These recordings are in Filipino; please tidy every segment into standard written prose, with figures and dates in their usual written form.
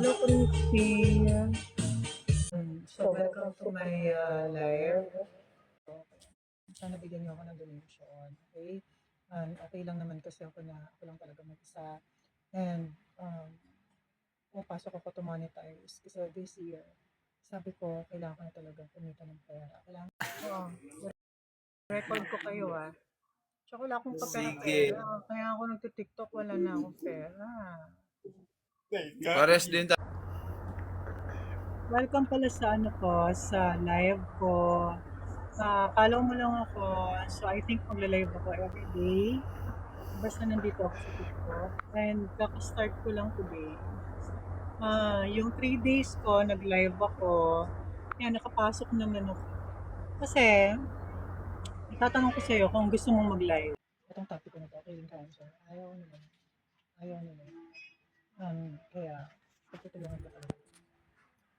Hello, Christy. So, welcome to my live. Sana bigyan niyo ako ng donation, okay? Okay lang naman kasi ako lang talaga mag-isa. And pumapasok ako to monetize kasi this year, sabi ko, kailangan ko na talaga kumita ng pera. Kailangan record ko kayo Tsaka wala akong Sige. pera. Kaya ako nagtitiktok, wala na akong pera. Pares din tayo. Welcome pala sa sa live ko. Follow mo lang ako. So, I think magla-live ako every day. Basta nandito ako sa TikTok. And kaka-start ko lang today. Yung 3 days ko, nag-live ako. Kaya nakapasok naman ako. Kasi, itatanong ko sa'yo kung gusto mong mag-live. Itong topic ko na to, killing cancer. Ayaw naman. Kaya, pagtutulungan ko talaga.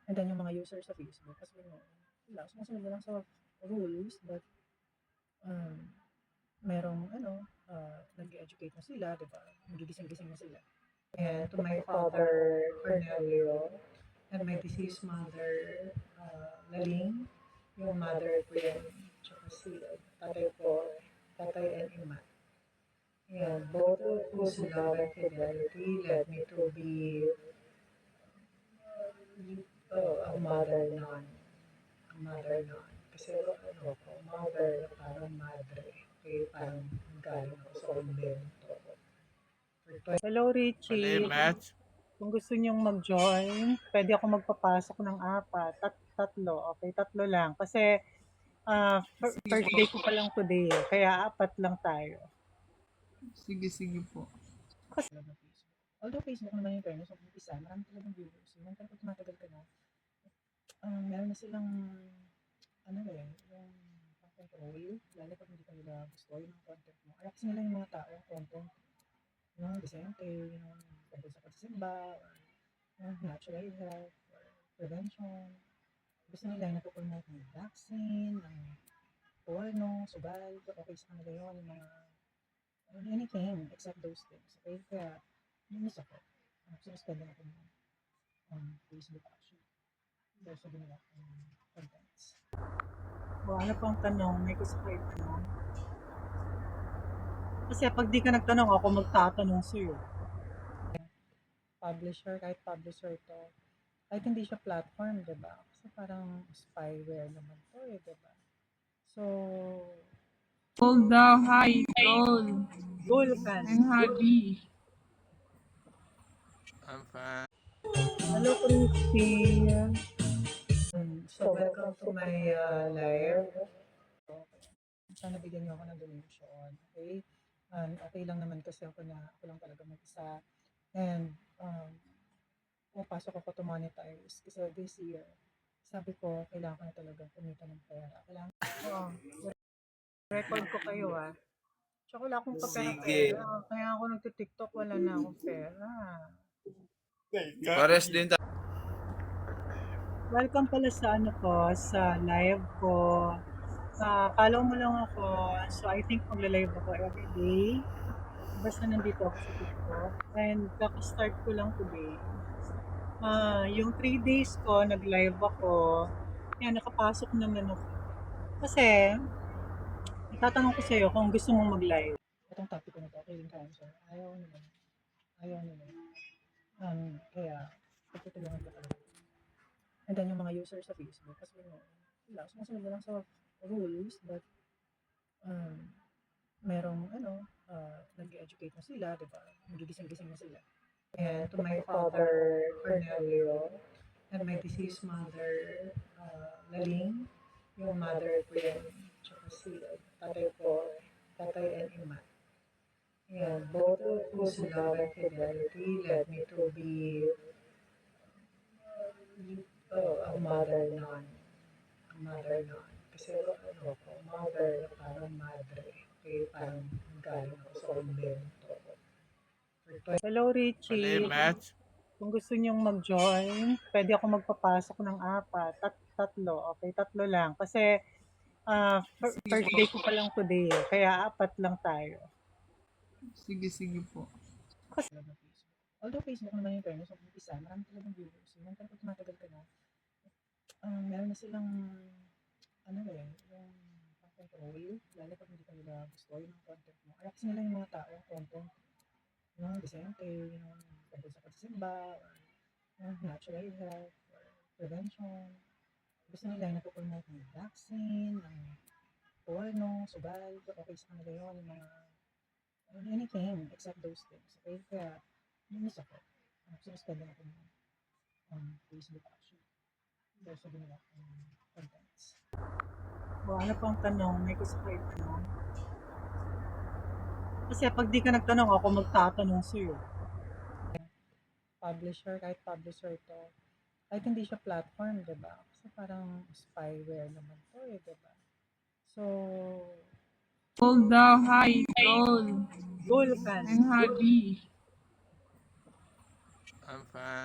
And then yung mga users sa Facebook, kasi wala, sumusunod na lang sa rules, but merong nag-educate na sila, di ba? Nagigising-gising na sila. And to my father, Cornelio, and my deceased mother, Laling, yung mother ko yan, tsaka si tatay ko, tatay and ima. And both whose love and fidelity led me to be a mother nun. A mother nun. Kasi mother, parang madre. Okay, parang galing ako sa kumbento. Hello, Richie. Kung gusto niyong mag-join, pwede ako magpapasok ng tatlo. Okay, tatlo lang. Kasi first day ko pa lang today. Kaya apat lang tayo. Sige po. Although Facebook naman yung fairness, isa, marami talagang viewers. Yung pag tumatagal ka na, meron na silang, yung control, lalo pag hindi ka nila gusto yung mga content mo. Kaya kasi nila yung mga tao, content, yung disente, yung tungkol sa pagsisimba, or natural health, or prevention. Gusto nila yung napupromote ng vaccine, ng porno, sugal, okay sa kanila yun, yung mga anything except those things. Okay, kaya miss ako. Suspend ako ng Facebook actually. Dahil sa ginawa kong contents. Ano pang tanong? May gusto kayo tanong? Kasi pag di ka nagtanong, ako magtatanong sa'yo. Publisher, kahit publisher to, kahit hindi siya platform, diba? Kasi parang spyware naman to diba? So, Gold daw, hi, gold. goal ka. I'm happy. I'm fine. Hello, Christy. So, welcome to my live. Sana bigyan niyo ako ng donation, okay? Okay lang naman kasi ako lang talaga mag-isa. And pumapasok ako to monetize kasi this year, sabi ko, kailangan ko na talaga kumita ng pera. Kailangan record ko kayo Tsaka wala akong Sige. pera. Kaya ako nagtitiktok, wala na akong pera. Pares din tayo. Welcome pala sa sa live ko. Follow mo lang ako. So, I think magla-live ako every day. Basta nandito ako sa TikTok. And kaka-start ko lang today. Yung 3 days ko, nag-live ako. Kaya nakapasok naman ako. Kasi, itatanong ko sa'yo kung gusto mong mag-live. Itong topic ko na to, killing cancer. Ayaw naman. Kaya, pagtutulungan ko talaga. And then yung mga users sa Facebook, kasi wala, sumusunod na lang sa rules, but merong nag-educate na sila, di ba? Nagigising-gising na sila. And to my father, Cornelio, and my deceased mother, Laling, yung mother ko yan, tsaka si tatay ko, tatay and ima. And both whose love and fidelity led me to be a mother nun. A mother nun. Kasi mother, parang madre. Okay, parang galing ako sa kumbento. Hello, Richie. Kung gusto niyong mag-join, pwede ako magpapasok ng tatlo. Okay, tatlo lang. Kasi first day ko pa lang today. Kaya apat lang tayo. Sige po. Although Facebook naman yung fairness, nung umpisa, marami talagang viewers. Yun, pero pag tumatagal ka na, meron na silang, ano eh, yung pang-control, lalo pag hindi ka nila gusto yung mga content mo. Ayaw kasi nila yung mga tao, content, yung disente, yung tungkol sa pagsisimba, or yung natural health, or prevention. Gusto nila yung napopromote ng vaccine, ng porno, sugal, okay sa kanila yun, yung mga anything except those things. Okay, kaya miss ako. Sinuspend ako ng Facebook actually. Dahil sa ginawa kong contents. O ano pang tanong? May gusto kayo tanong? Kasi pag di ka nagtanong, ako magtatanong sa'yo. Publisher, kahit publisher to, kahit hindi siya platform, di ba? Kasi parang spyware naman to eh, di ba? So, Gold daw, hi, gold. goal ka. I'm happy. I'm fine.